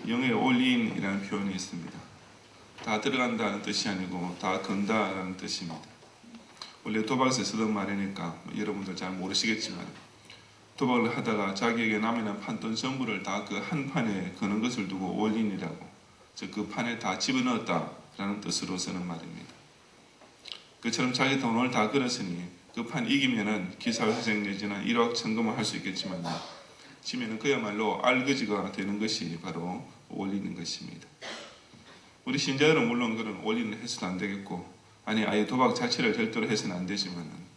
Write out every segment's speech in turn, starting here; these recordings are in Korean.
영어에 올인이라는 표현이 있습니다. 다 들어간다는 뜻이 아니고 다 건다라는 뜻입니다. 원래 도박에서 쓰던 말이니까 여러분들 잘 모르시겠지만 도박을 하다가 자기에게 남아있는 판돈 전부를 다 그 한 판에 거는 것을 두고 올인이라고, 즉 그 판에 다 집어넣었다라는 뜻으로 쓰는 말입니다. 그처럼 자기 돈을 다 걸었으니 그 판 이기면은 기사회생 내지는 1억 천금을 할 수 있겠지만 지면은 그야말로 알거지가 되는 것이 바로 올인인 것입니다. 우리 신자들은 물론 그런 올인을 해서도 안 되겠고, 아니 아예 도박 자체를 절대로 해서는 안 되지만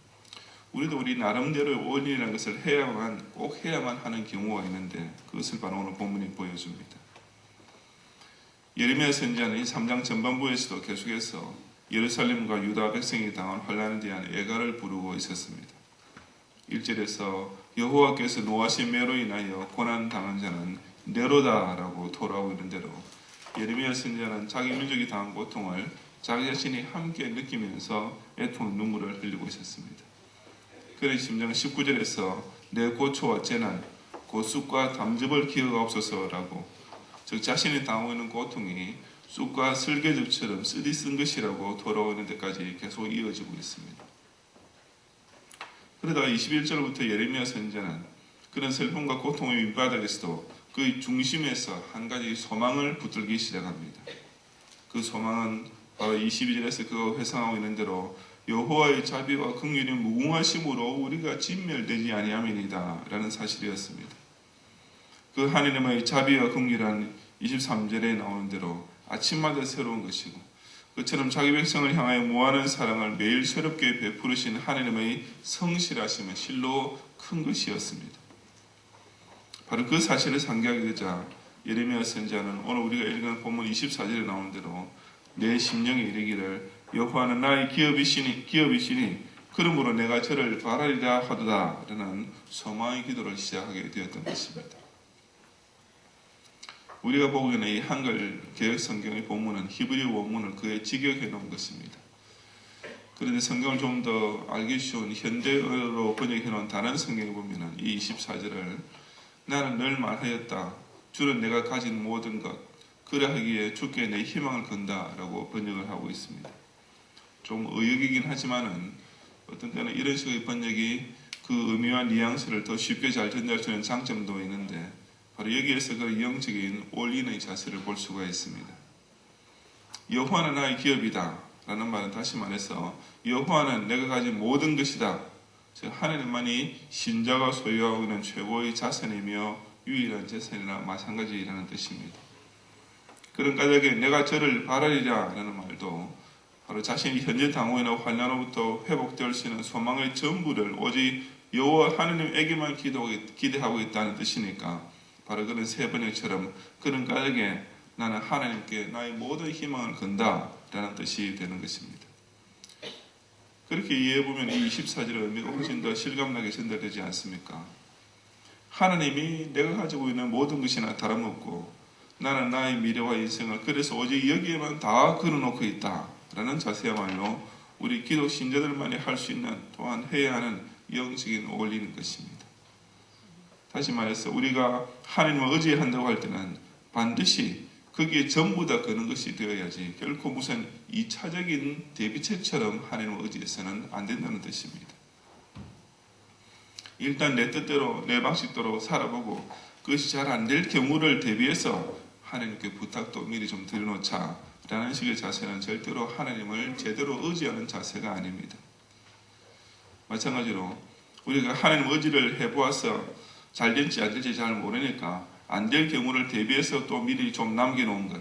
우리도 우리 나름대로 올인이라는 것을 꼭 해야만 하는 경우가 있는데, 그것을 바로 오늘 본문이 보여줍니다. 예레미야 선지자는 이 3장 전반부에서도 계속해서 예루살렘과 유다 백성이 당한 환난에 대한 애가를 부르고 있었습니다. 1절에서 여호와께서 노하신 매로 인하여 고난당한 자는 네로다라고 토로하고 있는 대로 예레미야 선지자는 자기 민족이 당한 고통을 자기 자신이 함께 느끼면서 애통의 눈물을 흘리고 있었습니다. 그런 심정 19절에서 내 고초와 재난, 곧 쑥과 담즙을 기어가 없어서라고, 즉 자신이 당하고 있는 고통이 쑥과 슬개즙처럼 쓰디쓴 것이라고 돌아오는 데까지 계속 이어지고 있습니다. 그러다가 21절부터 예레미야 선지자는 그런 슬픔과 고통의 밑바닥에서도 그 중심에서 한 가지 소망을 붙들기 시작합니다. 그 소망은 바로 22절에서 그가 회상하고 있는 대로 여호와의 자비와 긍휼이 무궁하심으로 우리가 진멸되지 아니함이니이다 라는 사실이었습니다. 그 하나님의 자비와 긍휼은 23절에 나오는 대로 아침마다 새로운 것이고, 그처럼 자기 백성을 향하여 무한한 사랑을 매일 새롭게 베푸르신 하나님의 성실하심은 실로 큰 것이었습니다. 바로 그 사실을 상기하게 되자 예레미야 선지자는 오늘 우리가 읽은 본문 24절에 나오는 대로 내 심령에 이르기를 여호와는 나의 기업이시니 그러므로 내가 저를 바라리라 하도다 라는 소망의 기도를 시작하게 되었던 것입니다. 우리가 보기에는 이 한글 개역 성경의 본문은 히브리 원문을 그에 직역해 놓은 것입니다. 그런데 성경을 좀 더 알기 쉬운 현대어로 번역해 놓은 다른 성경에 보면 이 24절을 나는 늘 말하였다. 주는 내가 가진 모든 것, 그러하기에 주께 내 희망을 건다 라고 번역을 하고 있습니다. 좀 의역이긴 하지만은 어떤 때는 이런 식의 번역이 그 의미와 뉘앙스를 더 쉽게 잘 전달할 수 있는 장점도 있는데, 바로 여기에서 그 영적인 올인의 자세를 볼 수가 있습니다. 여호와는 나의 기업이다 라는 말은 다시 말해서 여호와는 내가 가진 모든 것이다, 즉 하나님만이 신자가 소유하고 있는 최고의 자산이며 유일한 재산이나 마찬가지라는 뜻입니다. 그런 까닭에 내가 저를 바라리라 라는 말도 바로 자신이 현재 당하고 있는 환난으로부터 회복될 수 있는 소망의 전부를 오직 여호와 하나님에게만 기대하고 있다는 뜻이니까, 바로 그런 세 번역처럼 그런 까닭에 나는 하나님께 나의 모든 희망을 건다 라는 뜻이 되는 것입니다. 그렇게 이해해보면 이 24절의 의미가 훨씬 더 실감나게 전달되지 않습니까? 하나님이 내가 가지고 있는 모든 것이나 다름없고 나는 나의 미래와 인생을 그래서 오직 여기에만 다 걸어놓고 있다 라는 자세야말로 우리 기독 신자들만이 할 수 있는, 또한 해야 하는 영적인 올인인 것입니다. 다시 말해서 우리가 하나님을 의지한다고 할 때는 반드시 거기에 전부 다 거는 것이 되어야지 결코 무슨 2차적인 대비책처럼 하나님을 의지해서는 안 된다는 뜻입니다. 일단 내 뜻대로 내 방식대로 살아보고 그것이 잘 안 될 경우를 대비해서 하나님께 부탁도 미리 좀 드려놓자 라는 식의 자세는 절대로 하나님을 제대로 의지하는 자세가 아닙니다. 마찬가지로 우리가 하나님 의지를 해보아서 잘 될지 안 될지 잘 모르니까 안 될 경우를 대비해서 또 미리 좀 남겨놓은 것,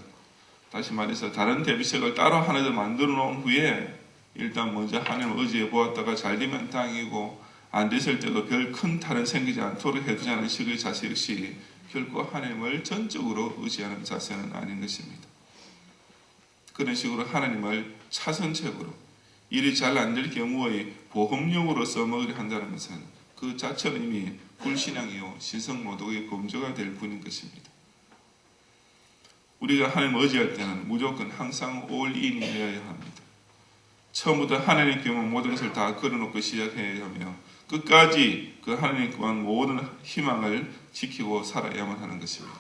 다시 말해서 다른 대비책을 따로 하나 더 만들어 놓은 후에 일단 먼저 하나님을 의지해 보았다가 잘 되면 다행이고 안 됐을 때도 별 큰 탈은 생기지 않도록 해두자는 식의 자세 역시 결코 하나님을 전적으로 의지하는 자세는 아닌 것입니다. 그런 식으로 하나님을 차선책으로 일이 잘 안 될 경우의 보험용으로 써먹으려 한다는 것은 그 자체는 이미 불신앙이요 신성모독의 범죄가 될 뿐인 것입니다. 우리가 하나님을 의지할 때는 무조건 항상 올인이어야 합니다. 처음부터 하나님께만 모든 것을 다 걸어놓고 시작해야 하며 끝까지 그 하나님께만 모든 희망을 지키고 살아야만 하는 것입니다.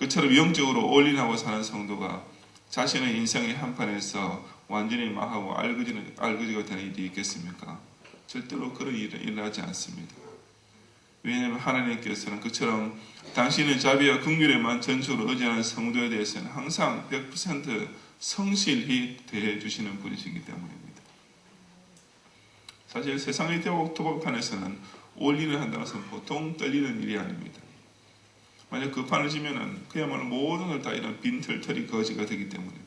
그처럼 영적으로 올인하고 사는 성도가 자신의 인생의 한판에서 완전히 망하고 알거지가 되는 일이 있겠습니까? 절대로 그런 일은 일어나지 않습니다. 왜냐하면 하나님께서는 그처럼 당신의 자비와 긍휼에만 전적으로 의지하는 성도에 대해서는 항상 100% 성실히 대해 주시는 분이시기 때문입니다. 사실 세상의 도박판에서는 올인을 한다는 것은 보통 떨리는 일이 아닙니다. 만약 그 판을 지면은 그야말로 모든 걸 다 이런 빈털터리 거지가 되기 때문입니다.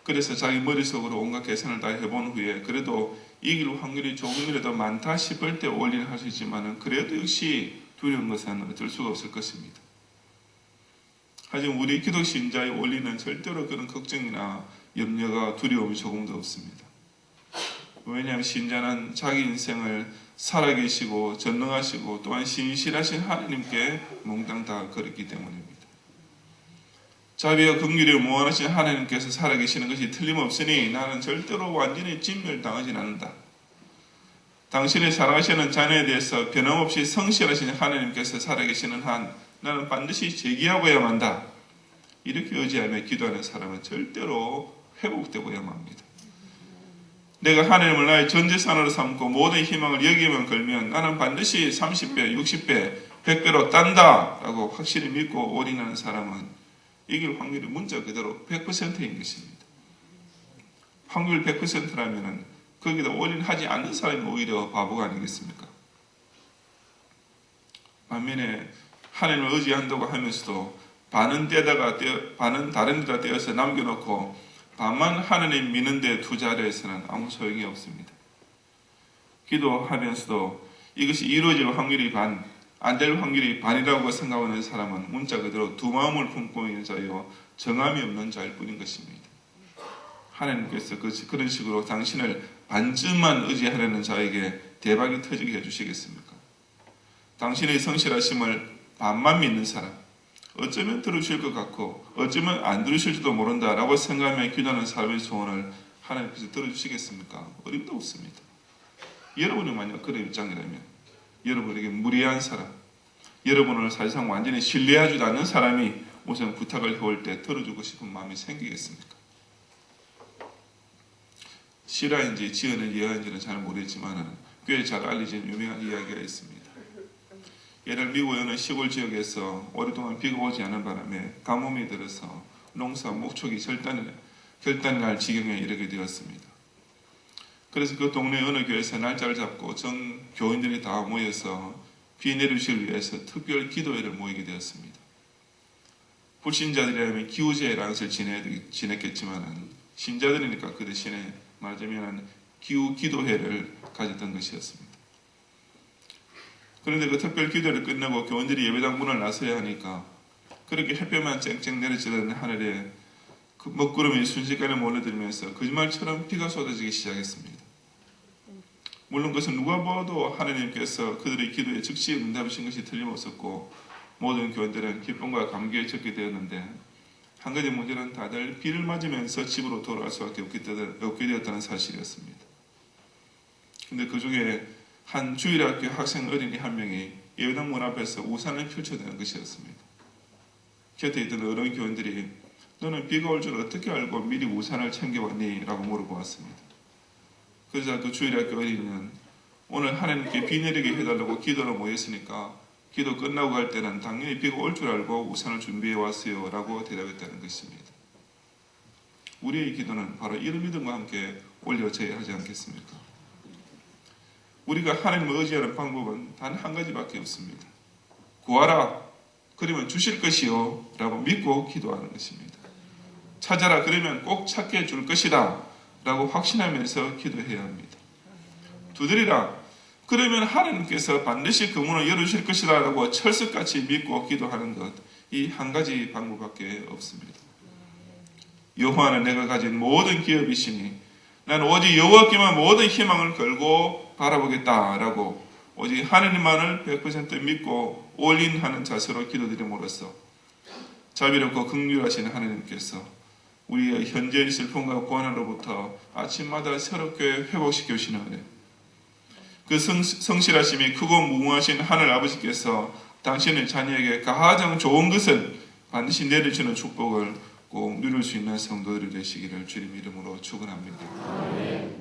그래서 자기 머릿속으로 온갖 계산을 다 해본 후에 그래도 이길 확률이 조금이라도 많다 싶을 때 올인을 할 수 있지만 그래도 역시 두려운 것은 어쩔 수가 없을 것입니다. 하지만 우리 기독 신자의 올인은 절대로 그런 걱정이나 염려가 두려움이 조금도 없습니다. 왜냐하면 신자는 자기 인생을 살아계시고 전능하시고 또한 신실하신 하나님께 몽땅 다 걸었기 때문입니다. 자비와 긍휼이 무한하신 하나님께서 살아계시는 것이 틀림없으니 나는 절대로 완전히 진멸당하지 않는다. 당신의 사랑하시는 자녀에 대해서 변함없이 성실하신 하나님께서 살아계시는 한 나는 반드시 제기하고야만 한다. 이렇게 의지하며 기도하는 사람은 절대로 회복되고야만 합니다. 내가 하나님을 나의 전재산으로 삼고 모든 희망을 여기에만 걸면 나는 반드시 30배, 60배, 100배로 딴다 라고 확실히 믿고 올인하는 사람은 이길 확률이 문자 그대로 100%인 것입니다. 확률 100%라면 거기다 올인하지 않는 사람이 오히려 바보가 아니겠습니까? 반면에 하나님을 의지한다고 하면서도 반은 다른 데다 떼어서 남겨놓고 반만 하나님 믿는 데 투자를 해서는 아무 소용이 없습니다. 기도하면서도 이것이 이루어질 확률이 반, 안 될 확률이 반이라고 생각하는 사람은 문자 그대로 두 마음을 품고 있는 자요 정함이 없는 자일 뿐인 것입니다. 하나님께서 그런 식으로 당신을 반쯤만 의지하려는 자에게 대박이 터지게 해주시겠습니까? 당신의 성실하심을 반만 믿는 사람, 어쩌면 들으실 것 같고 어쩌면 안 들으실지도 모른다라고 생각하며 기도하는 사람의 소원을 하나님께서 들어주시겠습니까? 어림도 없습니다. 여러분이 만약 그런 입장이라면 여러분에게 무례한 사람, 여러분을 사실상 완전히 신뢰하지도 않는 사람이 우선 부탁을 해올 때 들어주고 싶은 마음이 생기겠습니까? 실화인지 지어낸 예화인지는 잘 모르겠지만 꽤 잘 알려진 유명한 이야기가 있습니다. 예를 미국의 어느 시골 지역에서 오랫동안 비가 오지 않은 바람에 가뭄이 들어서 농사 목축이 결단이 날 지경에 이르게 되었습니다. 그래서 그 동네 어느 교회에서 날짜를 잡고 전 교인들이 다 모여서 비 내리시기 위해서 특별 기도회를 모이게 되었습니다. 불신자들이라면 기우제라는 것을 지냈겠지만 신자들이니까 그 대신에 말하자면 기우 기도회를 가졌던 것이었습니다. 그런데 그 특별 기도를 끝내고 교인들이 예배당 문을 나서야 하니까 그렇게 햇볕만 쨍쨍 내리쬐는 하늘에 그 먹구름이 순식간에 몰려들면서 거짓말처럼 비가 쏟아지기 시작했습니다. 물론 그것은 누가 봐도 하나님께서 그들의 기도에 즉시 응답하신 것이 틀림없었고 모든 교인들은 기쁨과 감격에 젖게 되었는데 한 가지 문제는 다들 비를 맞으면서 집으로 돌아갈 수밖에 없게 되었다는 사실이었습니다. 근데 그 중에 한 주일학교 학생 어린이 한 명이 예배당 문 앞에서 우산을 펼쳐대는 것이었습니다. 곁에 있던 어린 교인들이 너는 비가 올 줄 어떻게 알고 미리 우산을 챙겨왔니? 라고 물어보았습니다. 그러자 그 주일학교 어린이는 오늘 하나님께 비 내리게 해달라고 기도로 모였으니까 기도 끝나고 갈 때는 당연히 비가 올 줄 알고 우산을 준비해 왔어요 라고 대답했다는 것입니다. 우리의 기도는 바로 이런 믿음과 함께 올려져야 하지 않겠습니까? 우리가 하나님을 의지하는 방법은 단 한 가지밖에 없습니다. 구하라 그러면 주실 것이요 라고 믿고 기도하는 것입니다. 찾아라 그러면 꼭 찾게 줄 것이다 라고 확신하면서 기도해야 합니다. 두드리라 그러면 하나님께서 반드시 그 문을 열어주실 것이다 라고 철석같이 믿고 기도하는 것, 이 한 가지 방법밖에 없습니다. 여호와는 내가 가진 모든 기업이시니 나는 오직 여호와께만 모든 희망을 걸고 바라보겠다 라고 오직 하나님만을 100% 믿고 올인하는 자세로 기도드림으로써 자비롭고 긍휼하신 하나님께서 우리의 현재의 슬픔과 고난으로부터 아침마다 새롭게 회복시켜 주시는 은혜, 그 성실하심이 크고 무궁하신 하늘 아버지께서 당신의 자녀에게 가장 좋은 것을 반드시 내려지는 축복을 꼭 누릴 수 있는 성도들이 되시기를 주님 이름으로 축원합니다.